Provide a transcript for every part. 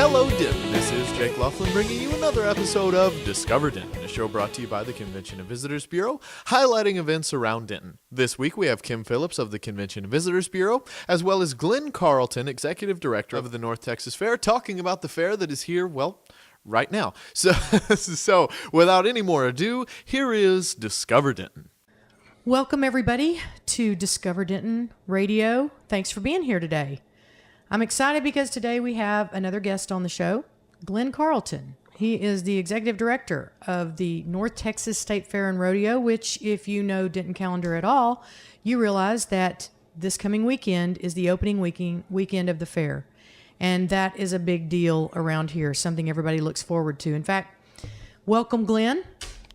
Hello, Denton. This is Jake Laughlin bringing you another episode of Discover Denton, a show brought to you by the Convention and Visitors Bureau, highlighting events around Denton. This week we have Kim Phillips of the Convention and Visitors Bureau, as well as Glenn Carlton, Executive Director of the North Texas Fair, talking about the fair that is here, well, right now. So without any more ado, here is Discover Denton. Welcome, everybody, to Discover Denton Radio. Thanks for being here today. I'm excited because today we have another guest on the show, Glenn Carlton. He is the Executive Director of the North Texas State Fair and Rodeo, which, if you know Denton calendar at all, you realize that this coming weekend is the opening weekend of the fair. And that is a big deal around here, something everybody looks forward to. In fact, welcome, Glenn.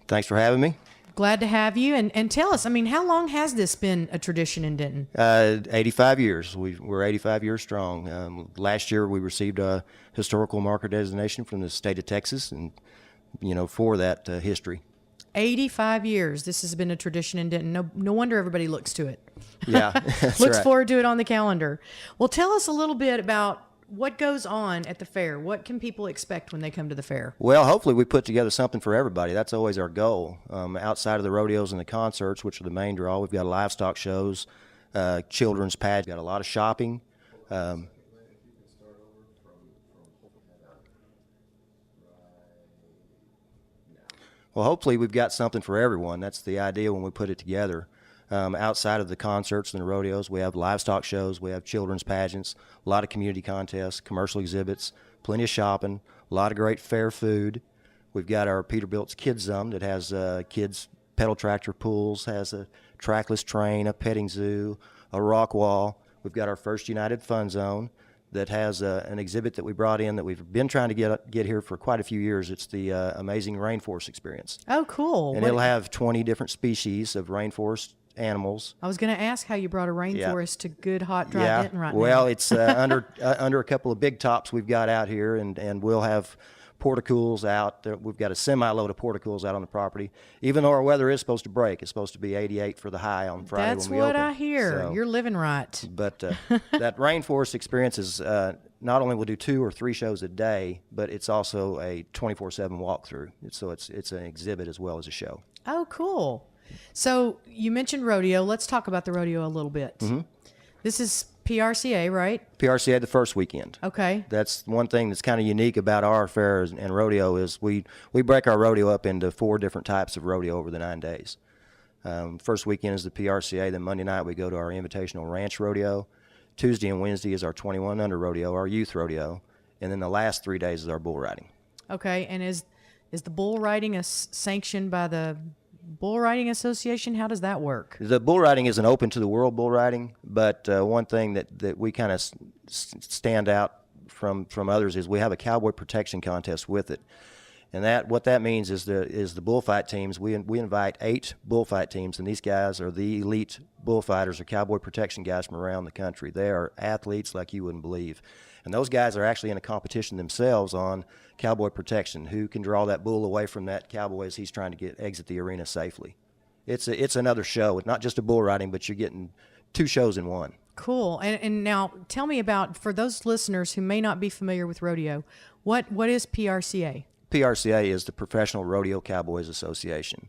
Thanks for having me. Glad to have you. And tell us, how long has this been a tradition in Denton? 85 years. We're 85 years strong. Last year we received a historical marker designation from the state of Texas, and for that history. 85 years. This has been a tradition in Denton. No wonder everybody looks to it. Yeah, that's looks right. forward to it on the calendar. Well, tell us a little bit about what goes on at the fair. What can people expect when they come to the fair? Well, hopefully we put together something for everybody. That's always our goal. Outside of the rodeos and the concerts, which are the main draw, we've got livestock shows, children's pageants, got a lot of shopping. Well, hopefully we've got something for everyone. That's the idea when we put it together. Outside of the concerts and the rodeos, we have livestock shows, we have children's pageants, a lot of community contests, commercial exhibits, plenty of shopping, a lot of great fair food. We've got our Peterbilt's Kids Zone that has kids' pedal tractor pools, has a trackless train, a petting zoo, a rock wall. We've got our First United Fun Zone that has an exhibit that we brought in that we've been trying to get here for quite a few years. It's the Amazing Rainforest Experience. Oh, cool. And it'll have 20 different species of rainforest animals. I was going to ask how you brought a rainforest to good, hot, dry Denton right now. Well, it's under a couple of big tops we've got out here, and we'll have porticools out. We've got a semi-load of porticools out on the property. Even though our weather is supposed to break, it's supposed to be 88 for the high on Friday That's when we open. what I hear. So, you're living right. But that rainforest experience is not only we'll do 2 or 3 shows a day, but it's also a 24/7 walkthrough. So it's an exhibit as well as a show. Oh, cool. So you mentioned rodeo. Let's talk about the rodeo a little bit. Mm-hmm. This is PRCA, right? PRCA the first weekend. Okay. That's one thing that's kind of unique about our fairs and rodeo is we break our rodeo up into 4 different types of rodeo over the 9 days. First weekend is the PRCA. Then Monday night we go to our Invitational Ranch Rodeo. Tuesday and Wednesday is our 21 under rodeo, our youth rodeo. And then the last 3 days is our bull riding. Okay. And is the bull riding sanctioned by the Bull Riding Association? How does that work? The bull riding isn't open to the world bull riding, but one thing that we kind of stand out from others is we have a cowboy protection contest with it. And what that means is the bullfight teams. We invite 8 bullfight teams, and these guys are the elite bullfighters or cowboy protection guys from around the country. They are athletes like you wouldn't believe. And those guys are actually in a competition themselves on cowboy protection. Who can draw that bull away from that cowboy as he's trying to exit the arena safely? It's another show. It's not just a bull riding, but you're getting 2 shows in one. Cool. And now tell me about, for those listeners who may not be familiar with rodeo, what is PRCA? PRCA is the Professional Rodeo Cowboys Association.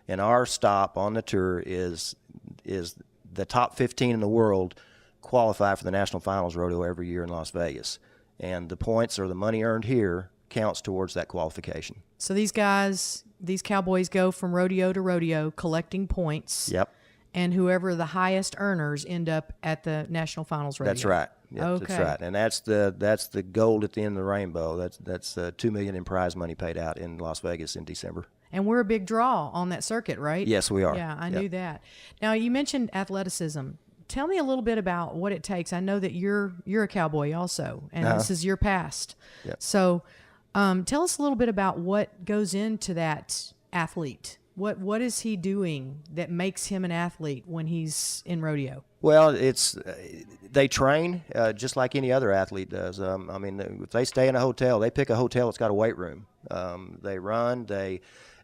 And our stop on the tour is the top 15 in the world qualify for the National Finals Rodeo every year in Las Vegas. And the points or the money earned here counts towards that qualification. So these cowboys go from rodeo to rodeo collecting points. Yep. And whoever the highest earners end up at the National Finals Rodeo. That's right. Yep, okay. That's right. And that's the gold at the end of the rainbow. That's $2 million in prize money paid out in Las Vegas in December. And we're a big draw on that circuit, right? Yes, we are. Yeah, I knew that. Now, you mentioned athleticism. Tell me a little bit about what it takes. I know that you're a cowboy also, and this is your past. Yep. So tell us a little bit about what goes into that athlete. What is he doing that makes him an athlete when he's in rodeo? Well, they train just like any other athlete does. If they stay in a hotel, they pick a hotel that's got a weight room. They run,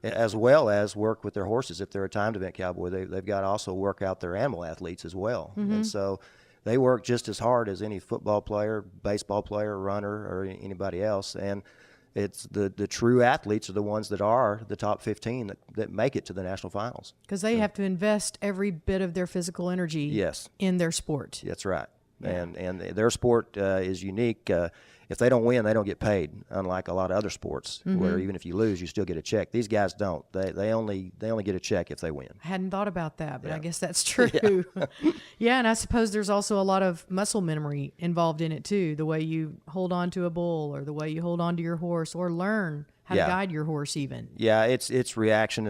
as well as work with their horses. If they're a timed event cowboy, they've got to also work out their animal athletes as well. Mm-hmm. And so they work just as hard as any football player, baseball player, runner, or anybody else. And it's the true athletes are the ones that are the top 15 that make it to the national finals. Because they have to invest every bit of their physical energy Yes. in their sport. That's right. Yeah. And their sport is unique. If they don't win, they don't get paid, unlike a lot of other sports where even if you lose, you still get a check. These guys don't. They only get a check if they win. I hadn't thought about that, but I guess that's true. Yeah, and I suppose there's also a lot of muscle memory involved in it too. The way you hold on to a bull, or the way you hold on to your horse, or learn how to guide your horse even. Yeah, it's reaction.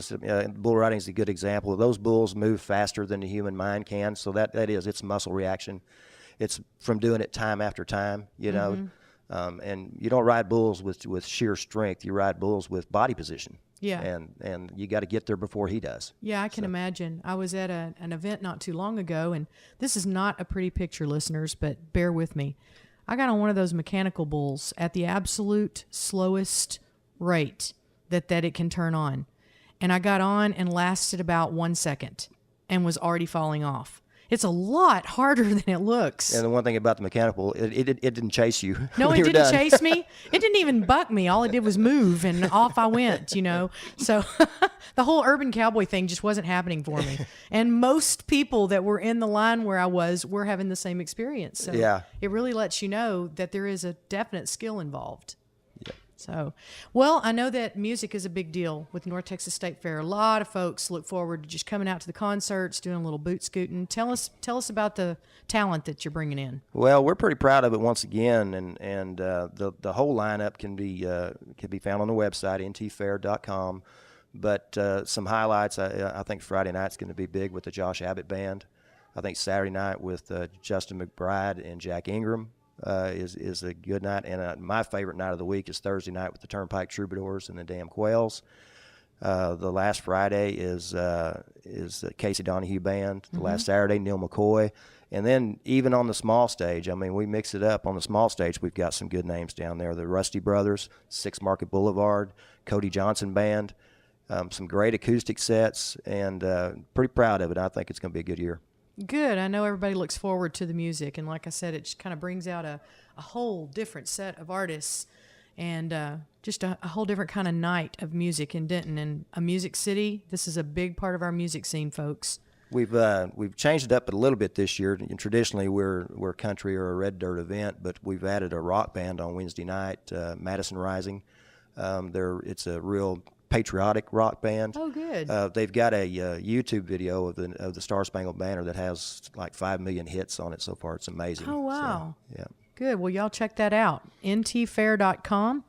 Bull riding is a good example. Those bulls move faster than the human mind can, so it's muscle reaction. It's from doing it time after time, you know. And you don't ride bulls with sheer strength. You ride bulls with body position. Yeah. And you got to get there before he does. Yeah, I can imagine. I was at an event not too long ago, and this is not a pretty picture, listeners, but bear with me. I got on one of those mechanical bulls at the absolute slowest rate that it can turn on. And I got on and lasted about 1 second and was already falling off. It's a lot harder than it looks. And the one thing about the mechanical, it didn't chase you. No, when it you were didn't done. chase me. It didn't even buck me. All it did was move, and off I went, you know. So the whole urban cowboy thing just wasn't happening for me. And most people that were in the line where I was were having the same experience. So it really lets you know that there is a definite skill involved. So, well, I know that music is a big deal with North Texas State Fair. A lot of folks look forward to just coming out to the concerts, doing a little boot scooting. Tell us about the talent that you're bringing in. Well, we're pretty proud of it once again, and the whole lineup can be found on the website ntfair.com. But some highlights, I think Friday night's going to be big with the Josh Abbott Band. I think Saturday night with Justin McBride and Jack Ingram is a good night, and my favorite night of the week is Thursday night with the Turnpike Troubadours and the Damn Quails. The last Friday is Casey Donahue Band. The last Saturday, Neil McCoy. And then even on the small stage, I mean, we mix it up. On the small stage, we've got some good names down there. The Rusty Brothers, Six Market Boulevard, Cody Johnson Band, some great acoustic sets, and pretty proud of it. I think it's going to be a good year. Good. I know everybody looks forward to the music, and like I said, it just kind of brings out a whole different set of artists, and just a whole different kind of night of music in Denton. And a music city, this is a big part of our music scene, folks. We've changed it up a little bit this year. And traditionally, we're country or a red dirt event, but we've added a rock band on Wednesday night, Madison Rising. It's a real patriotic rock band. Oh, good. They've got a YouTube video of the Star Spangled Banner that has like 5 million hits on it so far. It's amazing. Oh, wow. So, yeah. Good. Well, y'all check that out. ntfair.com.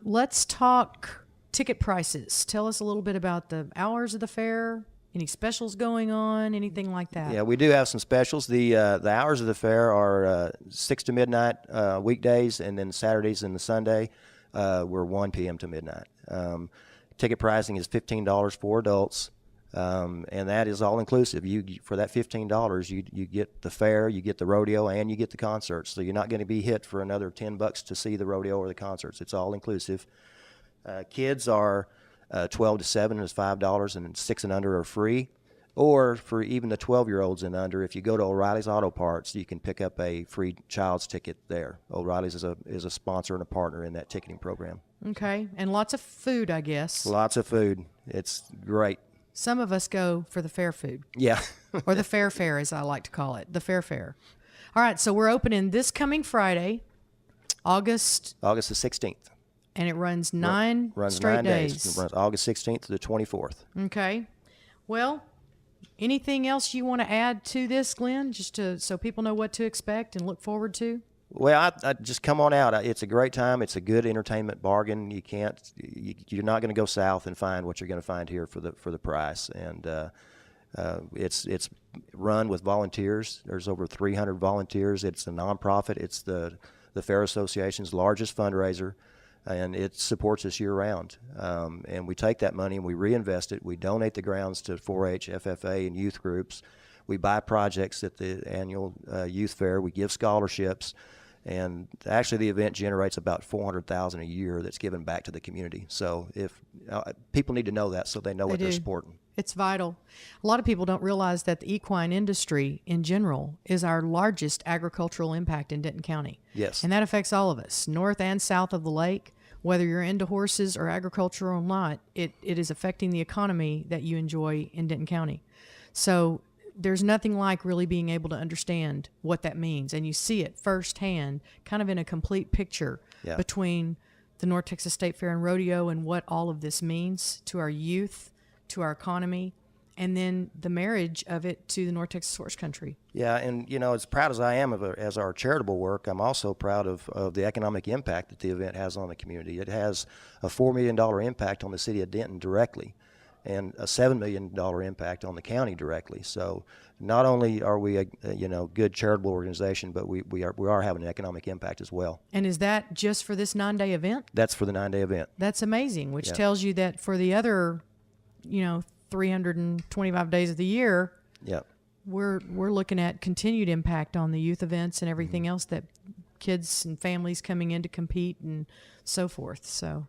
Let's talk ticket prices. Tell us a little bit about the hours of the fair. Any specials going on? Anything like that? Yeah, we do have some specials. The hours of the fair are 6 to midnight weekdays, and then Saturdays and the Sunday we're 1 p.m. to midnight. Ticket pricing is $15 for adults, and that is all inclusive. For that $15, you get the fair, you get the rodeo, and you get the concerts. So you're not going to be hit for another $10 to see the rodeo or the concerts. It's all inclusive. Kids are 12 to 7 is $5, and 6 and under are free. Or for even the 12-year-olds and under, if you go to O'Reilly's Auto Parts, you can pick up a free child's ticket there. O'Reilly's is a sponsor and a partner in that ticketing program. Okay. And lots of food, I guess. Lots of food. It's great. Some of us go for the fair food. Yeah. Or the fair, as I like to call it. The fair. All right. So we're opening this coming Friday, August the 16th. And it runs nine straight days. It runs August 16th to the 24th. Okay. Well, anything else you want to add to this, Glenn, so people know what to expect and look forward to? Well, I just come on out. It's a great time. It's a good entertainment bargain. You're not going to go south and find what you're going to find here for the price. And it's run with volunteers. There's over 300 volunteers. It's a nonprofit. It's the Fair Association's largest fundraiser, and it supports us year-round. And we take that money and we reinvest it. We donate the grounds to 4-H, FFA, and youth groups. We buy projects at the annual youth fair. We give scholarships. And actually, the event generates about $400,000 a year that's given back to the community. So if people need to know that, so they know what they're supporting. It's vital. A lot of people don't realize that the equine industry in general is our largest agricultural impact in Denton County. Yes. And that affects all of us, north and south of the lake. Whether you're into horses or agriculture or not, it is affecting the economy that you enjoy in Denton County. So there's nothing like really being able to understand what that means. And you see it firsthand, kind of in a complete picture between the North Texas State Fair and Rodeo and what all of this means to our youth, to our economy, and then the marriage of it to the North Texas horse country. Yeah, and as proud as I am of as our charitable work, I'm also proud of the economic impact that the event has on the community. It has a $4 million impact on the city of Denton directly, and a $7 million impact on the county directly. So not only are we a good charitable organization, but we are having an economic impact as well. And is that just for this 9-day event? That's for the 9-day event. That's amazing, which tells you that for the other 325 days of the year, we're looking at continued impact on the youth events and everything else, that kids and families coming in to compete and so forth. So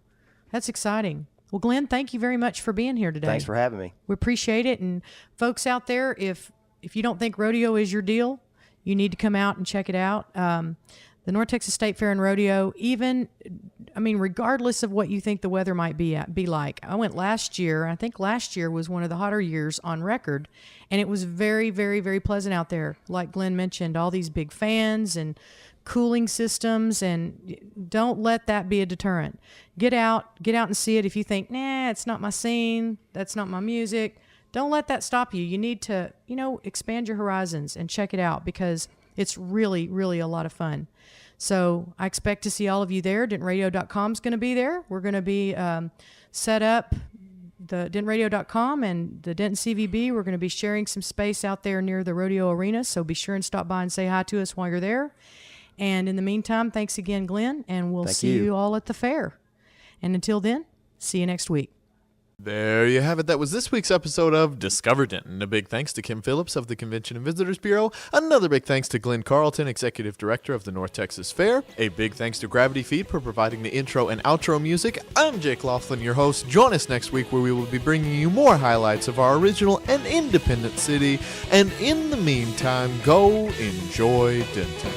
that's exciting. Well, Glenn, thank you very much for being here today. Thanks for having me. We appreciate it. And folks out there, if you don't think rodeo is your deal, you need to come out and check it out. The North Texas State Fair and Rodeo, regardless of what you think the weather might be like. I went last year. I think last year was one of the hotter years on record, and it was very, very, very pleasant out there. Like Glenn mentioned, all these big fans and cooling systems, and don't let that be a deterrent. Get out and see it. If you think, nah, it's not my scene, that's not my music, don't let that stop you. You need to, expand your horizons and check it out, because it's really, really a lot of fun. So I expect to see all of you there. DentonRadio.com is going to be there. We're going to be set up, the DentonRadio.com and the Denton CVB. We're going to be sharing some space out there near the rodeo arena. So be sure and stop by and say hi to us while you're there. And in the meantime, thanks again, Glenn, and we'll see you all at the fair. And until then, see you next week. There you have it. That was this week's episode of Discover Denton. A big thanks to Kim Phillips of the Convention and Visitors Bureau. Another big thanks to Glenn Carlton, Executive Director of the North Texas Fair. A big thanks to Gravity Feed for providing the intro and outro music. I'm Jake Laughlin, your host. Join us next week where we will be bringing you more highlights of our original and independent city. And in the meantime, go enjoy Denton.